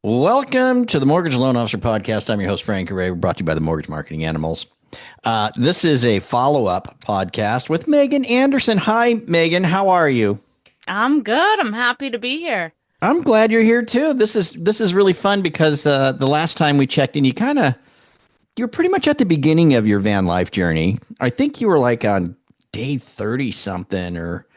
Welcome to the Mortgage Loan Officer Podcast. I'm your host, Frank Garay. We're brought to you by the Mortgage Marketing Animals. This is a follow-up podcast with Megan Anderson. Hi, Megan. How are you? I'm good. I'm happy to be here. I'm glad you're here too. This is really fun because the last time we checked in, you're pretty much at the beginning of your van life journey. I think you were like on day 30 something, or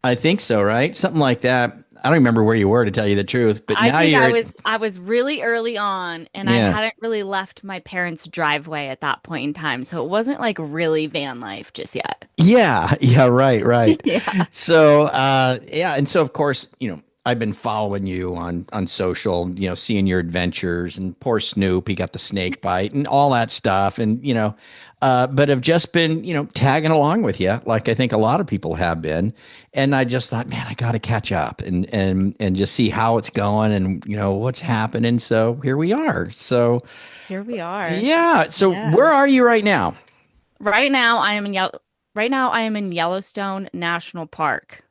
I think so, right? Something like that. I don't remember where you were to tell you the truth, but I now think you're I at, was I was really early on and I yeah. hadn't really left my parents' driveway at that point in time. So it wasn't like really van life just yet. Yeah, yeah, right, right. Yeah. So, yeah, and so of course, I've been following you on social, seeing your adventures, and poor Snoop, he got the snake bite and all that stuff, and but have just been, tagging along with you, like I think a lot of people have been, and I just thought, man, I got to catch up and just see how it's going and what's happening. So here we are. So Here we are. yeah, so Yeah. where are you right now? Right now I am in right now I am in Yellowstone National Park.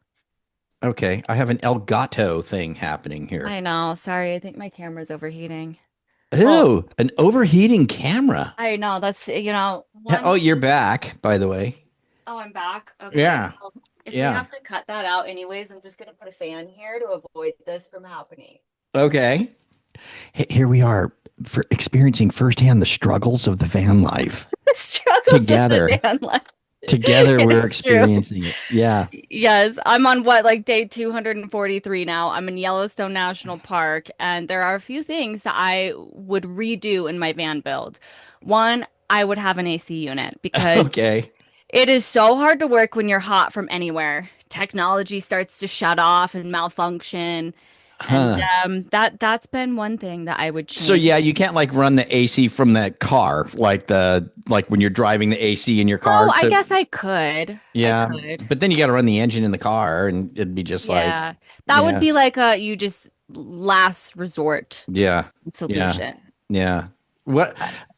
Okay, I have an El Gato thing happening here. I know. Sorry, I think my camera's overheating. Well, Ew, an overheating camera. I know that's Oh, one. you're back, by the way. Oh, I'm back. Okay. Yeah, Well, if we yeah. have to cut that out anyways, I'm just gonna put a fan here to avoid this from happening. Okay. Here we are for experiencing firsthand the struggles of the van life. Struggles of the Together, van life. together, we're It's true. experiencing it. Yeah. Yes, I'm on what, like day 243 now. I'm in Yellowstone National Park, and there are a few things that I would redo in my van build. One, I would have an AC unit because Okay. it is so hard to work when you're hot from anywhere. Technology starts to shut off and malfunction, and Huh. that's been one thing that I would So change. yeah, you can't like run the AC from the car, like when you're driving the AC in your car Oh, I to guess I could. I yeah. could. But then you got to run the engine in the car, and it'd be just like Yeah. That would yeah, be like a you just last resort yeah, yeah. solution. Yeah. What?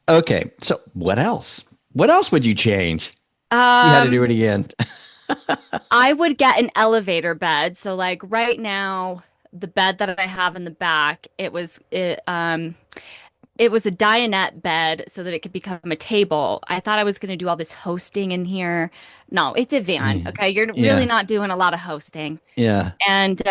Okay. So what else? What else would you change? You had to do Um, it again. I would get an elevator bed. So like right now, the bed that I have in the back, it was a dinette bed so that it could become a table. I thought I was going to do all this hosting in here. No, it's a van. Okay. You're really Yeah. not doing a lot of hosting. Yeah. And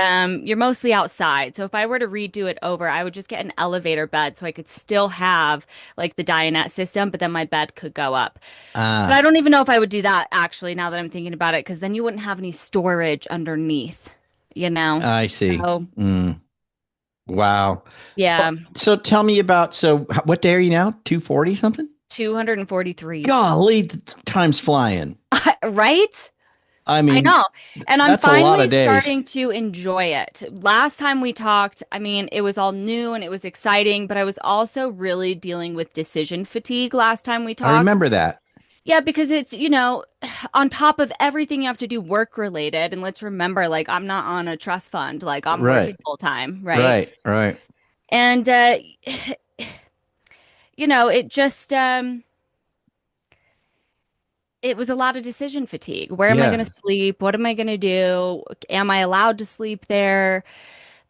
you're mostly outside. So if I were to redo it over, I would just get an elevator bed so I could still have like the dinette system, but then my bed could go up. But I Ah, don't even know if I would do that actually now that I'm thinking about it, because then you wouldn't have any storage underneath, you know? I see. So Mm, wow. yeah, So tell me about what day are you now? 240 something? 243. Golly, time's flying. Right? I I mean, know. And I'm that's a lot finally of days. starting to enjoy it. Last time we talked, I mean, it was all new and it was exciting, but I was also really dealing with decision fatigue last time we I talked. remember that. Yeah, because it's, on top of everything you have to do work related. And let's remember, like, I'm not on a trust fund, like, I'm Right. working full time, right? Right. Right. And, it just, it was a lot of decision fatigue. Where am I going Yeah. to sleep? What am I going to do? Am I allowed to sleep there?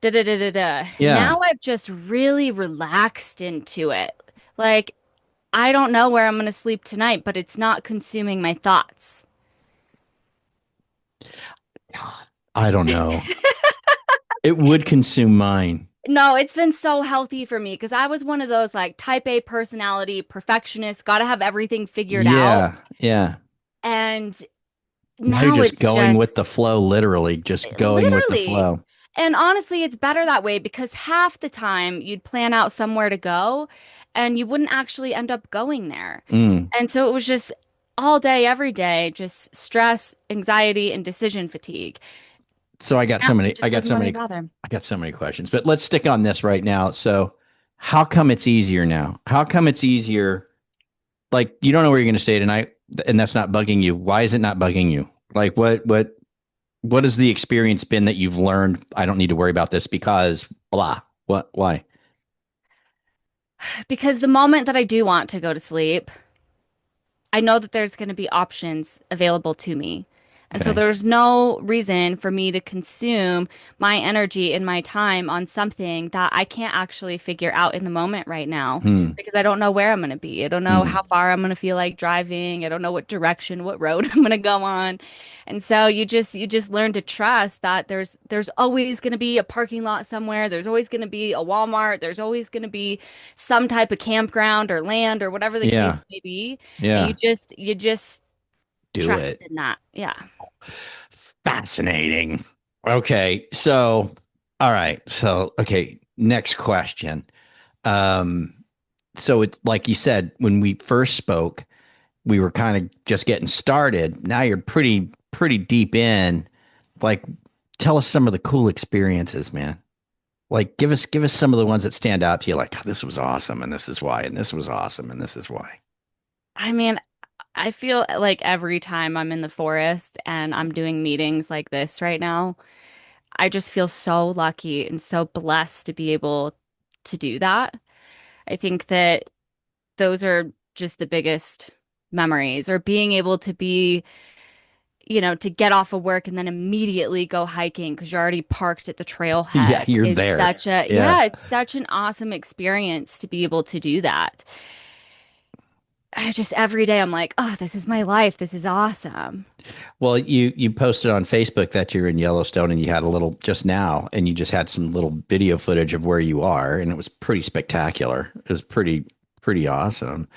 Da da da da da. Yeah. Now I've just really relaxed into it. Like, I don't know where I'm going to sleep tonight, but it's not consuming my thoughts. I don't know. It would consume mine. No, it's been so healthy for me because I was one of those like type A personality, perfectionist, got to have everything figured out. Yeah. Yeah. And Now you're now just it's going with just the flow, literally, just going with the literally. flow. And honestly, it's better that way because half the time you'd plan out somewhere to go and you wouldn't actually end up going there. Mm. And so it was just all day, every day, just stress, anxiety, and decision fatigue. So Now it just doesn't really bother. I got so many questions, but let's stick on this right now. So, how come it's easier now? How come it's easier? Like, you don't know where you're going to stay tonight, and that's not bugging you. Why is it not bugging you? Like, what has the experience been that you've learned? I don't need to worry about this because blah. What? Why? Because the moment that I do want to go to sleep, I know that there's going to be options available to me. And so Okay. there's no reason for me to consume my energy and my time on something that I can't actually figure out in the moment right now Hmm. because I don't know where I'm going to be. I don't know Hmm. how far I'm going to feel like driving. I don't know what direction, what road I'm going to go on. And so you just learn to trust that there's always going to be a parking lot somewhere. There's always going to be a Walmart. There's always going to be some type of campground or land or whatever the Yeah. case may be. And Yeah. you just Do trust it. in that. Yeah. Fascinating. Okay. So, all right. So, okay. Next question. Um, so it's like you said, when we first spoke, we were kind of just getting started. Now you're pretty deep in. Like, tell us some of the cool experiences, man. Like, give us some of the ones that stand out to you. Like, oh, this was awesome, and this is why, and this was awesome, and this is why. I mean, I feel like every time I'm in the forest and I'm doing meetings like this right now, I just feel so lucky and so blessed to be able to do that. I think that those are just the biggest memories, or being able to be, to get off of work and then immediately go hiking because you're already parked at the Yeah, trailhead you're is there. such a, Yeah. yeah, it's such an awesome experience to be able to do that. I just every day I'm like, oh, this is my life. This is awesome. Well, you posted on Facebook that you're in Yellowstone and you had a little just now, and you just had some little video footage of where you are, and it was pretty spectacular. It was pretty awesome.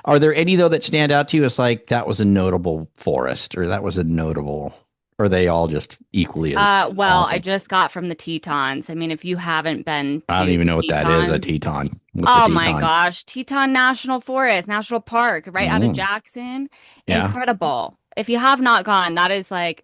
Are there any though that stand out to you as like that was a notable forest or that was a notable, or are they all just equally as Well, I awesome? just got from the Tetons. I mean, if you haven't been I don't to even the know what that is, a Tetons, Teton. What's a oh my Teton? gosh, Teton National Forest, National Park, right out of Mm, Jackson. yeah. Incredible. If you have not gone, that is like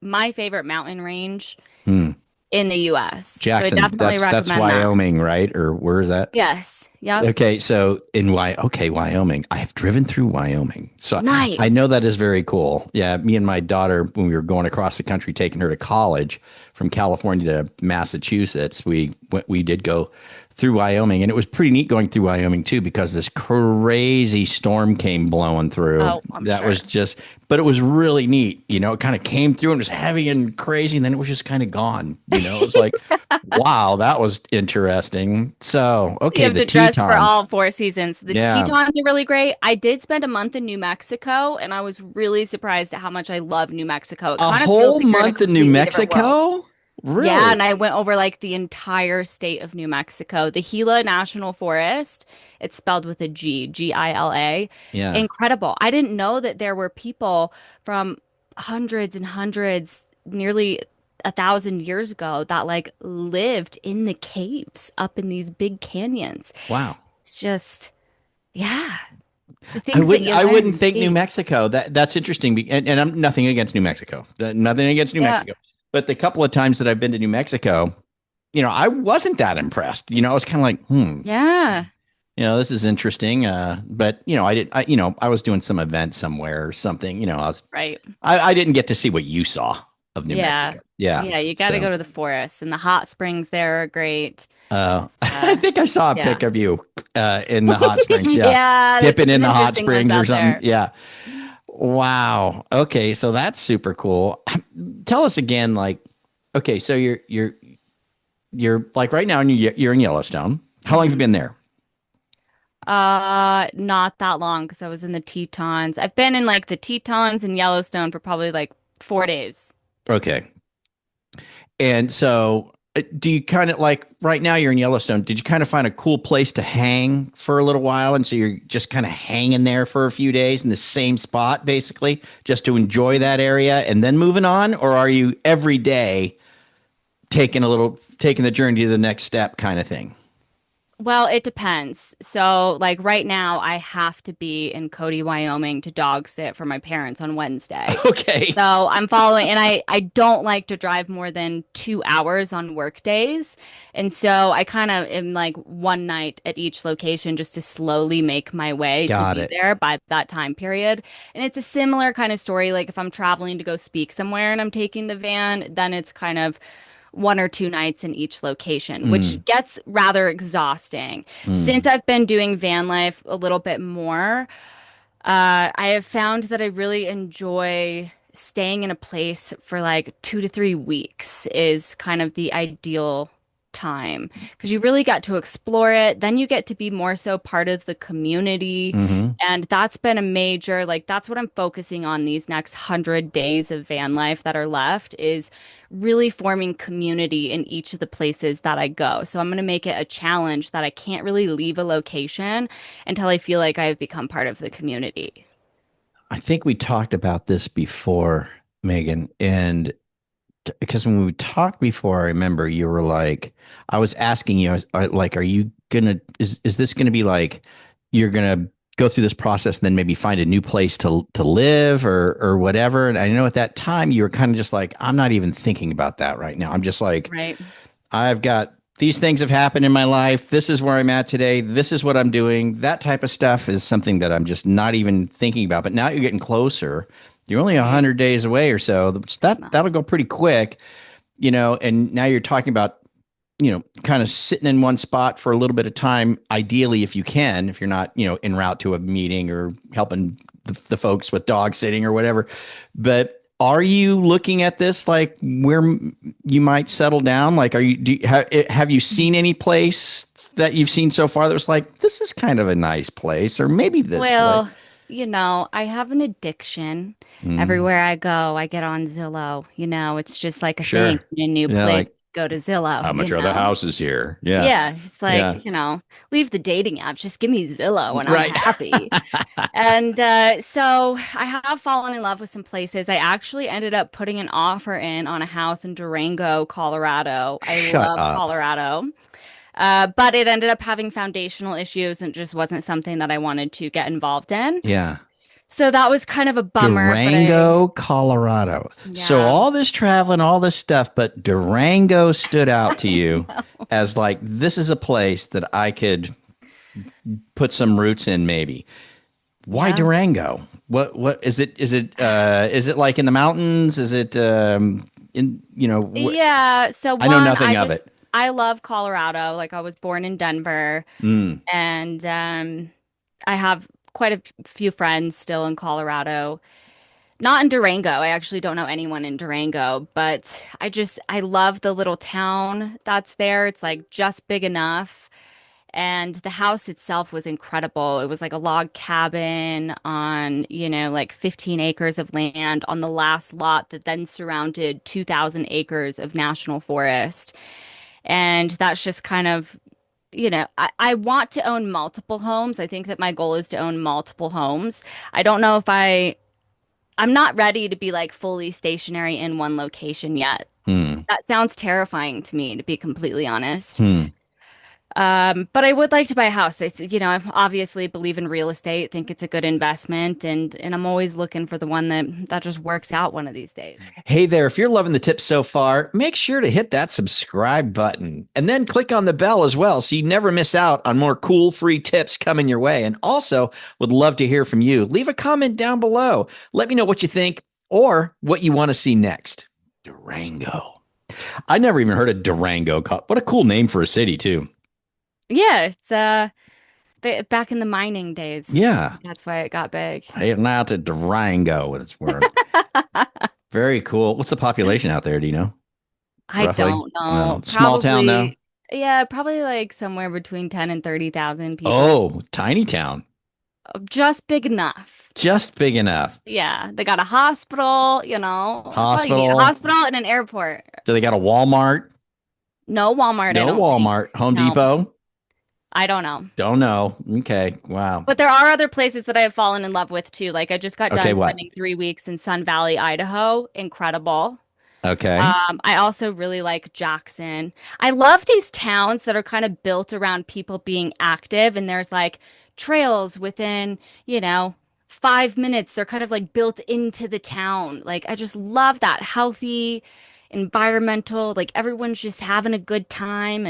my favorite mountain range Hmm. in the US. So I Jackson, definitely that's recommend that. Wyoming, right? Or where is that? Yes. Yep. Okay, so okay, Wyoming. I have driven through Wyoming. So I know Nice. that is very cool. Yeah, me and my daughter, when we were going across the country taking her to college from California to Massachusetts, we did go through Wyoming, and it was pretty neat going through Wyoming too because this crazy storm came blowing through. Oh, I'm That sure. was just, but it was really neat. It kind of came through and was heavy and crazy, and then it was just kind of gone. It was like, wow, that was interesting. So, You okay, have the to dress for Tetons. all four seasons. The Yeah. Tetons are really great. I did spend a month in New Mexico, and I was really surprised at how much I love New Mexico. It A kind of feels whole like you're in a month in New completely different world. Mexico? Yeah, Really? and I went over like the entire state of New Mexico. The Gila National Forest, it's spelled with a G, Gila. Yeah. Incredible. I didn't know that there were people from hundreds and hundreds, nearly 1,000 years ago that like lived in the caves up in these big canyons. Wow. It's just, yeah, the I things that wouldn't you I learn wouldn't and think New see. Mexico. That's interesting. And I'm nothing against New Mexico. Nothing against New Yeah. Mexico. But the couple of times that I've been to New Mexico, I wasn't that impressed. I was kind of like, Yeah. this is interesting. But I was doing some event somewhere or something. Right. I didn't get to see what you saw of New Yeah. Mexico. Yeah. Yeah, you got to So go to the forest, and the hot springs there are great. I Uh, think I saw a yeah. pic of you in the hot springs. Yeah, Yeah, there's dipping some in the hot interesting ones springs or out something. there. Yeah. Wow. Okay, so that's super cool. Tell us again, like, okay, so you're like right now, and you're in Yellowstone. How long have you Hmm. been there? Not that long because I was in the Tetons. I've been in like the Tetons and Yellowstone for probably like 4 days. Okay, and so do you kind of like right now you're in Yellowstone? Did you kind of find a cool place to hang for a little while, and so you're just kind of hanging there for a few days in the same spot, basically, just to enjoy that area and then moving on, or are you every day taking the journey to the next step kind of thing? Well, it depends. So, like right now, I have to be in Cody, Wyoming to dog sit for my parents on Wednesday. Okay. So I'm following, and I don't like to drive more than 2 hours on work days. And so I kind of am like one night at each location just to slowly make my way to Got be it. there by that time period. And it's a similar kind of story. Like if I'm traveling to go speak somewhere and I'm taking the van, then it's kind of 1 or 2 nights in each location, which Mm, gets rather exhausting. Since mm. I've been doing van life a little bit more, I have found that I really enjoy staying in a place for like 2 to 3 weeks is kind of the ideal time because you really get to explore it. Then you get to be more so part of the community. Hmm. And that's been a major, like, that's what I'm focusing on these next 100 days of van life that are left is really forming community in each of the places that I go. So I'm going to make it a challenge that I can't really leave a location until I feel like I've become part of the community. I think we talked about this before, Megan, and because when we talked before, I remember you were like, I was asking you, like, are you gonna, is this gonna be like, you're gonna go through this process and then maybe find a new place to live or whatever? And I know at that time you were kind of just like, I'm not even thinking about that right now. I'm just like, Right. I've got these things have happened in my life. This is where I'm at today. This is what I'm doing. That type of stuff is something that I'm just not even thinking about. But now you're getting closer. You're only Right. 100 days away or so. That'll go pretty quick, and now you're talking about, kind of sitting in one spot for a little bit of time, ideally, if you can, if you're not, en route to a meeting or helping the folks with dog sitting or whatever. But are you looking at this like where you might settle down? Like, have you seen any place that you've seen so far that was like, this is kind of a nice place, or maybe this place? Well, I have an addiction. Mm, Everywhere I go, I get on Zillow. It's just like a thing sure. in a new Yeah, place. like Go to Zillow, how much are the houses here? Yeah. Yeah, it's Yeah. like, leave the dating apps. Just give me Zillow and I'm Right. happy. And so I have fallen in love with some places. I actually ended up putting an offer in on a house in Durango, Colorado. I Shut love up. Colorado. But it ended up having foundational issues and just wasn't something that I wanted to get involved in. Yeah. So that was kind of a bummer, but Durango, Colorado. So yeah. all this traveling, all this stuff, but Durango stood out to you as like, this is a place that I could put some roots in, maybe. Why Yeah. Durango? What is it like in the mountains? Is it in Yeah. So I know one, nothing of it. I love Colorado. Like I was born in Denver Mm. and I have quite a few friends still in Colorado. Not in Durango. I actually don't know anyone in Durango, but I love the little town that's there. It's like just big enough. And the house itself was incredible. It was like a log cabin on, like 15 acres of land on the last lot that then surrounded 2,000 acres of national forest. And that's just kind of, I want to own multiple homes. I think that my goal is to own multiple homes. I don't know if I'm not ready to be like fully stationary in one location yet. Hmm. That sounds terrifying to me, to be completely honest. Hmm. But I would like to buy a house. I obviously believe in real estate, think it's a good investment, and I'm always looking for the one that just works out one of these days. Hey there, if you're loving the tips so far, make sure to hit that subscribe button and then click on the bell as well so you never miss out on more cool free tips coming your way. And also, would love to hear from you. Leave a comment down below. Let me know what you think or what you want to see next. Durango. I never even heard of Durango. What a cool name for a city, too. Yeah, it's back in the mining days. Yeah. That's why it got big. Heading out to Durango with its word. Very cool. What's the population out there? Do you know? I Roughly? don't No. know. Small town, though? Probably, yeah, probably like somewhere between 10 and 30,000 people. Oh, tiny town. Just big enough. Just big enough. Yeah, they got a hospital, that's all you need. A Hospital. hospital and an airport. Do they got a Walmart? No Walmart, I No don't think. Walmart. Home No, Depot? I don't know. Don't know. Okay. Wow. But there are other places that I have fallen in love with too. Like I just got Okay. done What? spending 3 weeks in Sun Valley, Idaho. Incredible. Okay. I also really like Jackson. I love these towns that are kind of built around people being active, and there's like trails within, 5 minutes. They're kind of like built into the town. Like I just love that healthy, environmental, like everyone's just having a good time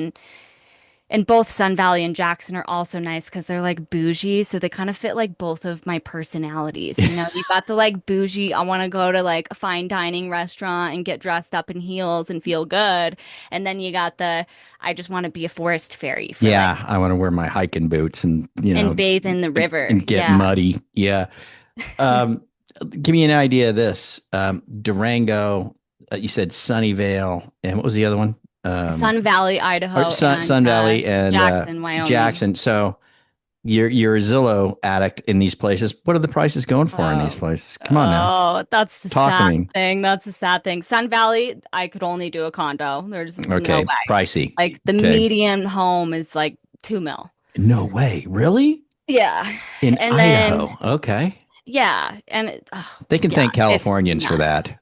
and both Sun Valley and Jackson are also nice because they're like bougie. So they kind of fit like both of my personalities. You got the like bougie, I want to go to like a fine dining restaurant and get dressed up in heels and feel good. And then you got the, I just want to be a forest fairy for like, Yeah. I want to wear my hiking boots and, and bathe in the and, river. and get Yeah. muddy. Yeah. Um, give me an idea of this. Durango, you said Sunnyvale, and what was the other one? Um, Sun Valley, or Idaho, and Sun Valley and Jackson, Wyoming. Jackson. So you're a Zillow addict in these places. What are the prices going for in these Oh, places? Come on now, oh, that's the talk to sad me. thing. That's the sad thing. Sun Valley, I could only do a condo. There's no Okay, way. pricey. Like the Okay, median home is like 2 mil. no way, really? Yeah. In And then Idaho? Okay, yeah, and oh, they can yeah, thank it's Californians for nuts. that.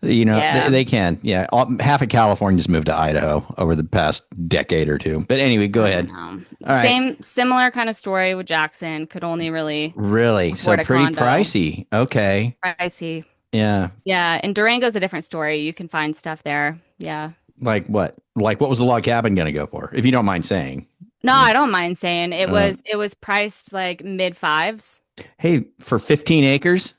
You know, Yeah. they can. Yeah, half of California's moved to Idaho over the past decade or two. But anyway, go I don't ahead. know. All right. Similar kind of story with Jackson. Could only really Really? So afford a pretty condo. pricey. Okay. Pricey. Yeah. Yeah, and Durango's a different story. You can find stuff there. Yeah. Like what? Like what was the log cabin going to go for? If you don't mind saying. No, I don't mind saying Uh, it was priced like mid fives. hey, for 15 acres?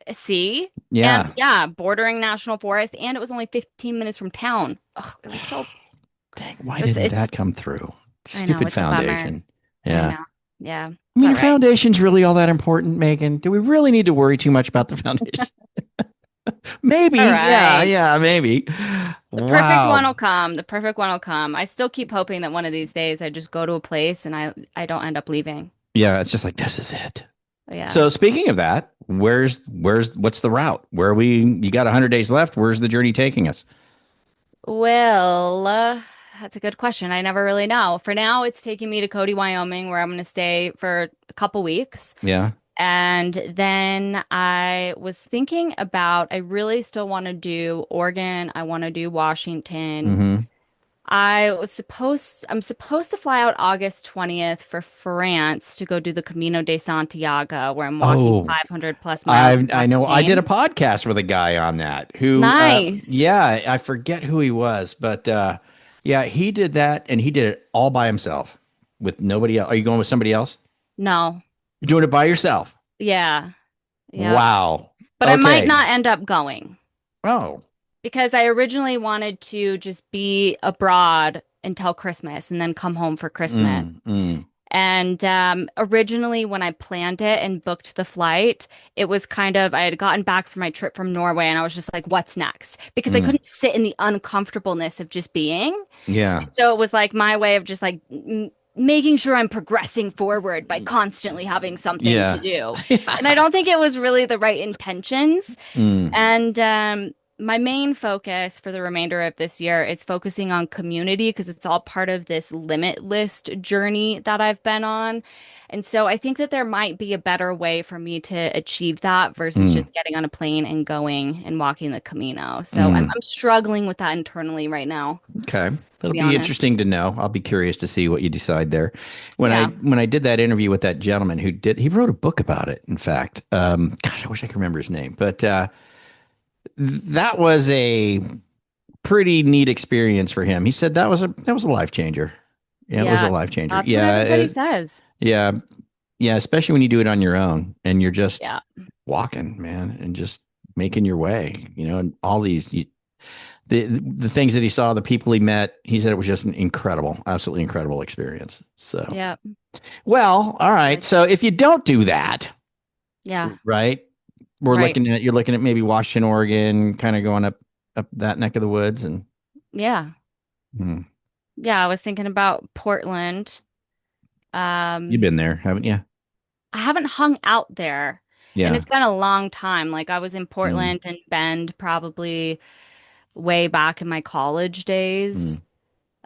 See? And Yeah. yeah, bordering national forest, and it was only 15 minutes from town. Ugh, it was so Dang, why didn't it's that come through? I know, Stupid it's a bummer. foundation. I Yeah. know. Yeah, I it's mean, all your right. foundation's really all that important, Megan. Do we really need to worry too much about the foundation? Maybe. All Yeah. right. Yeah. Maybe. The perfect one Wow. will come. The perfect one will come. I still keep hoping that one of these days I just go to a place and I don't end up leaving. Yeah. It's just like, this is it. Yeah. So speaking of that, what's the route? Where are we? You got 100 days left. Where's the journey taking us? Well, that's a good question. I never really know. For now, it's taking me to Cody, Wyoming, where I'm going to stay for a couple weeks. Yeah. And then I was thinking about, I really still want to do Oregon. I want to do Washington. Mm-hmm. I'm supposed to fly out August 20th for France to go do the Camino de Santiago, where I'm walking Oh, 500 plus miles I across know. I did a Spain. podcast with a guy on that who, Nice. yeah, I forget who he was, but yeah, he did that and he did it all by himself with nobody else. Are you going with somebody else? No. You're doing it by yourself. Yeah. Yep. Wow. But I might Okay. not end up going Oh. because I originally wanted to just be abroad until Christmas and then come home for Christmas. Mm. And originally, when I planned it and booked the flight, it was kind of, I had gotten back from my trip from Norway and I was just like, what's next? Because I Mm. couldn't sit in the uncomfortableness of just being. Yeah. So it was like my way of just like making sure I'm progressing forward by constantly having something to Yeah. do. And I don't think it was really the right intentions. Mm. And my main focus for the remainder of this year is focusing on community because it's all part of this limit list journey that I've been on. And so I think that there might be a better way for me to achieve that versus Mm. just getting on a plane and going and walking the Camino. So Mm. I'm struggling with that internally right now, Okay. to That'll be be honest. interesting to know. I'll be curious to see what you decide there. Yeah. When I did that interview with that gentleman he wrote a book about it, in fact. God, I wish I could remember his name. But that was a pretty neat experience for him. He said that was a life changer. Yeah, it was a Yeah. life changer. That's what everybody says. Yeah, yeah, especially when you do it on your own and you're just Yeah. walking, man, and just making your way, and all the things that he saw, the people he met, he said it was just an incredible, absolutely incredible experience. So, Yeah. well, all right. Good. So if you don't do that, Yeah. right, Right. you're looking at maybe Washington, Oregon, kind of going up that neck of the woods and Yeah. hmm, Yeah. I was thinking about Portland. you've Um, been there, haven't you? I haven't hung out there and Yeah. it's been a long time. Like I was in Mm, Portland and Bend probably way back in my college days.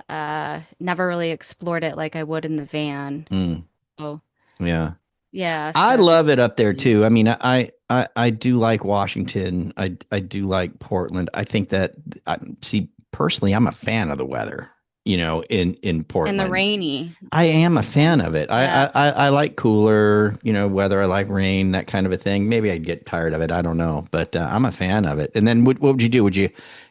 mm, Never really explored it like I would in the van. mm, So yeah. yeah, I so love it up there too. I mean, I do like Washington. I do like Portland. I think that I see personally, I'm a fan of the weather, in and the Portland. rainy. I am a fan of it. Yeah. I like cooler, weather. I like rain, that kind of a thing. Maybe I'd get tired of it. I don't know, but I'm a fan of it. And then what would you do? Would you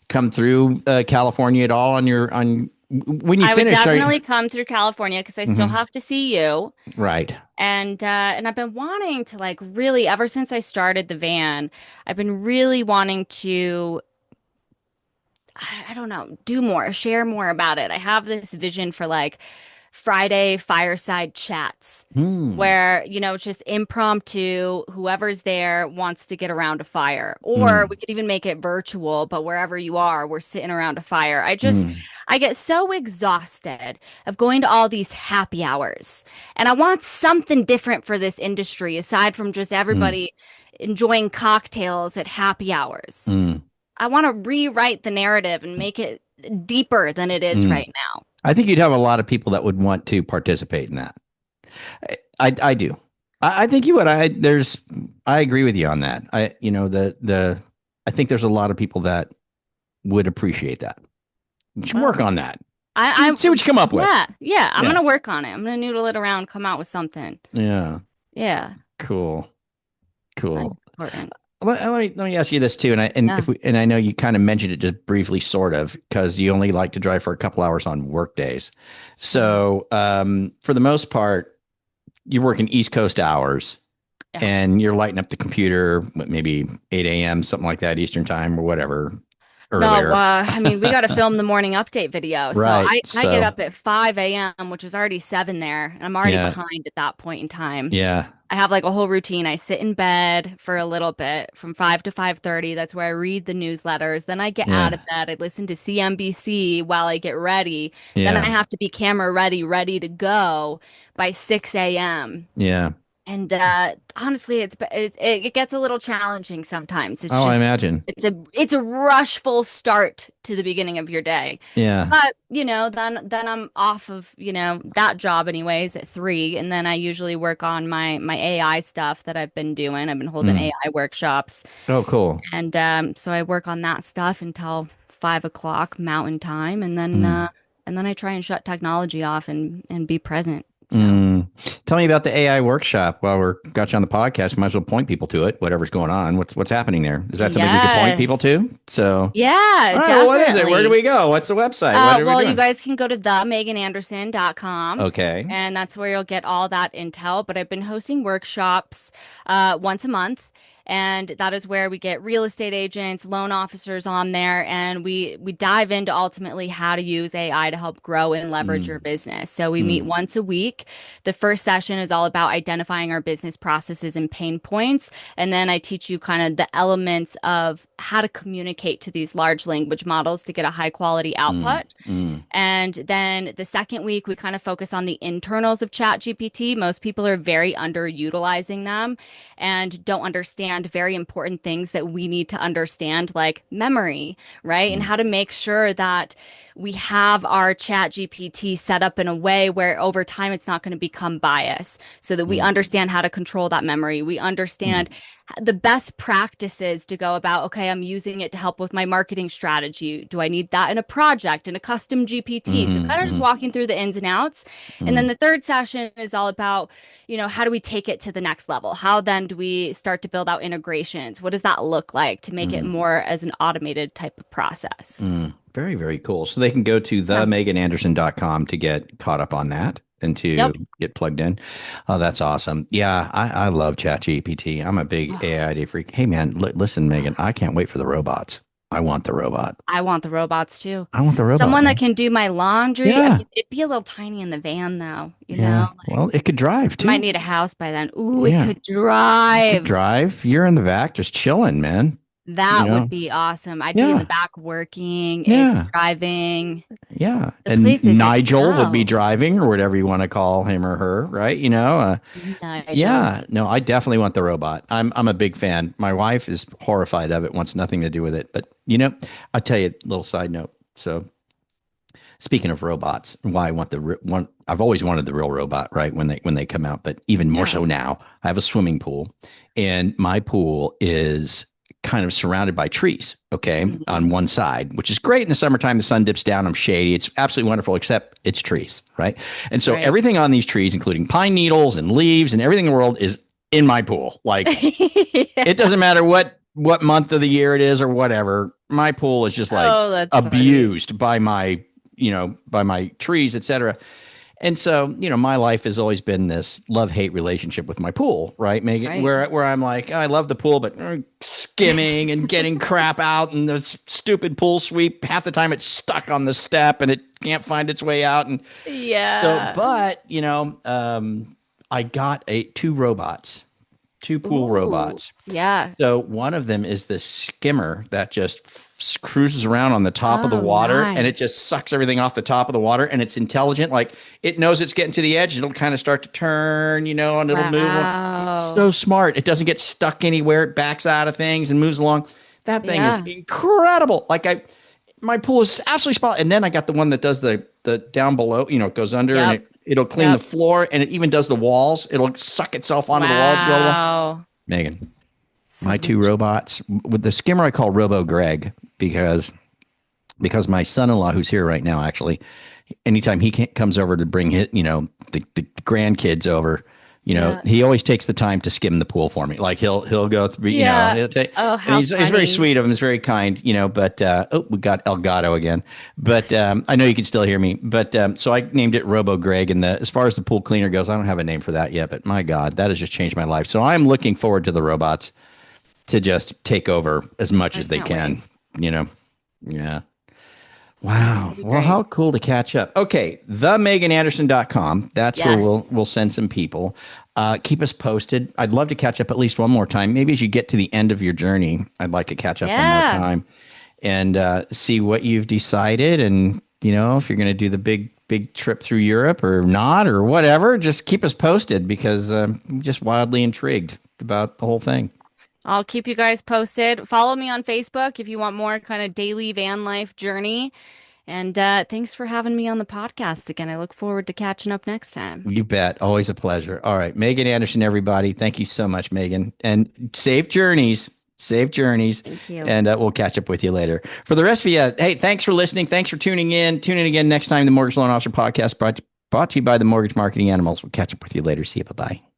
come through California at all on when you I would finish? Are you definitely come through California because I still Mhm. have to see you. Right? And I've been wanting to like really ever since I started the van, I've been really wanting to I don't know, do more, share more about it. I have this vision for like Friday fireside chats Hmm. where, it's just impromptu, whoever's there wants to get around a fire. Or we Mm. could even make it virtual, but wherever you are, we're sitting around a fire. Mm. I get so exhausted of going to all these happy hours. And I want something different for this industry aside from just Mm. everybody enjoying cocktails at happy hours. Mm. I want to rewrite the narrative and make it deeper than it is Mm. right now. I think you'd have a lot of people that would want to participate in that. I do. I think you would. I agree with you on that. I think there's a lot of people that would appreciate that. You should work Well, on that. I See what you come up with. yeah, yeah, I'm Yeah. gonna work on it. I'm gonna noodle it around, come out with something. Yeah. Yeah, Cool. I think Cool. it's important. Let me ask you this too, and Yeah. I know you kind of mentioned it just briefly, sort of, because you only like to drive for a couple hours on work days. Yeah. So, for the most part, you're working East Coast hours, Yeah. and you're lighting up the computer, maybe 8 a.m., something like that, Eastern time or whatever, No, earlier. I mean, we got to film the morning update video. So Right. I get So, up at 5 a.m., which is already 7 there, and I'm already yeah, behind at that point in time. yeah, I have like a whole routine. I sit in bed for a little bit from 5 to 5:30. That's where I read the newsletters. Then I get out yeah, of bed. I listen to CNBC while I get ready. Then I yeah, have to be camera ready, ready to go by 6 a.m. yeah. And honestly, it gets a little challenging sometimes. It's Oh, I just imagine. it's a rushful start to the beginning of your day. Yeah. But, then I'm off of, that job anyways at 3, and then I usually work on my AI stuff that I've been doing. I've been holding Mm. AI workshops, Oh, cool. and so I work on that stuff until 5 o'clock Mountain Time, Mm. and then I try and shut technology off and be present. So. Mm. Tell me about the AI workshop while we're got you on the podcast. Might as well point people to it, whatever's going on. What's happening there? Is that something we could point people Yes. to? So, Yeah, all right, well, what is it? Where do definitely. we go? What's the website? What are we Well, you doing? guys can go to themegananderson.com, Okay. and that's where you'll get all that intel. But I've been hosting workshops once a month, and that is where we get real estate agents, loan officers on there, and we dive into ultimately how to use AI to help grow and leverage your Mm. business. So we meet Mm. once a week. The first session is all about identifying our business processes and pain points, and then I teach you kind of the elements of how to communicate to these large language models to get a high quality Mm. output. Mm. And then the second week, we kind of focus on the internals of ChatGPT. Most people are very underutilizing them and don't understand very important things that we need to understand, like memory, right? And Mm. how to make sure that we have our ChatGPT set up in a way where over time it's not going to become bias, so that we Mm. understand how to control that memory. We understand Mm. the best practices to go about, okay, I'm using it to help with my marketing strategy. Do I need that in a project, in a custom GPT? So Mm. kind of just Mm. walking through the ins and outs. And then Mm. the third session is all about, how do we take it to the next level? How then do we start to build out integrations? What does that look like to make it Mm. more as an automated type of process? Mm. Very, very cool. So they can go to Yeah. themegananderson.com to get caught up on that and to Yep. get plugged in. Oh, that's awesome. Yeah, I love ChatGPT. I'm a big AI freak. Hey, man, listen, Megan, I can't wait for the robots. I want the robot. I want the robots too. I want the robot, Someone that man. can do my laundry. I Yeah. mean, it'd be a little tiny in the van though, Yeah. like Well, it could drive might too. need a house by then. Ooh, it Yeah. could It could drive. drive. You're in the back just chilling, man. You That would know? be awesome. I'd be in the Yeah. back working, it's Yeah. driving. Yeah. The And places it could Nigel would be go. driving or whatever you want to call him or her, right? Nigel. Yeah. No, I definitely want the robot. I'm a big fan. My wife is horrified of it, wants nothing to do with it. But I'll tell you a little side note. So speaking of robots, why I want one, I've always wanted the real robot, right? When they come out, but even more Yeah. so now. I have a swimming pool, and my pool is kind of surrounded by trees, okay, Mhm. on one side, which is great in the summertime. The sun dips down, I'm shady. It's absolutely wonderful, except it's trees, right? And so Right. everything on these trees, including pine needles and leaves and everything in the world, is in my pool. Like, it Yeah. doesn't matter what month of the year it is or whatever. My pool is just like Oh, that's funny. abused by my trees, etc. And so, my life has always been this love-hate relationship with my pool, right, Megan? Right. Where I'm like, oh, I love the pool, but skimming and getting crap out, and the stupid pool sweep. Half the time, it's stuck on the step and it can't find its way out. And so, Yeah. but I got two pool Ooh. robots. Yeah. So one of them is this skimmer that just cruises around on the top of the Oh, water, and it nice. just sucks everything off the top of the water, and it's intelligent. Like it knows it's getting to the edge. It'll kind of start to turn, and it'll move. It's Wow. so smart. It doesn't get stuck anywhere. It backs out of things and moves along. That thing is Yeah. incredible. My pool is absolutely small. And then I got the one that does the down below, it goes under and Yep. it'll clean the Yep. floor, and it even does the walls. It'll suck itself onto the walls, go to the wall. Wow. Megan, my two Solution. robots with the skimmer I call Robo Greg because my son-in-law who's here right now actually anytime comes over to bring the grandkids over, Yeah. he always takes the time to skim the pool for me. Like he'll go through, Yeah. he'll take, Oh, and how he's very funny. sweet of him. He's very kind, but oh, we got Elgato again. But I know you can still hear me. But so I named it Robo Greg. And as far as the pool cleaner goes, I don't have a name for that yet. But my God, that has just changed my life. So I'm looking forward to the robots to just take over as much I as they can't wait. can. You know, yeah. Wow. It'll be Well, great. how cool to catch up. Okay, themegananderson.com. That's where we'll Yes. we'll send some people. Keep us posted. I'd love to catch up at least one more time. Maybe as you get to the end of your journey, I'd like to catch up one more Yeah. time and see what you've decided. And if you're going to do the big trip through Europe or not or whatever, just keep us posted because I'm just wildly intrigued about the whole thing. I'll keep you guys posted. Follow me on Facebook if you want more kind of daily van life journey. And thanks for having me on the podcast again. I look forward to catching up next time. You bet. Always a pleasure. All right. Megan Anderson, everybody. Thank you so much, Megan. And safe journeys. Safe journeys. Thank you. And we'll catch up with you later. For the rest of you, hey, thanks for listening. Thanks for tuning in. Tune in again next time. The Mortgage Loan Officer Podcast brought to you by the Mortgage Marketing Animals. We'll catch up with you later. See you. Bye bye.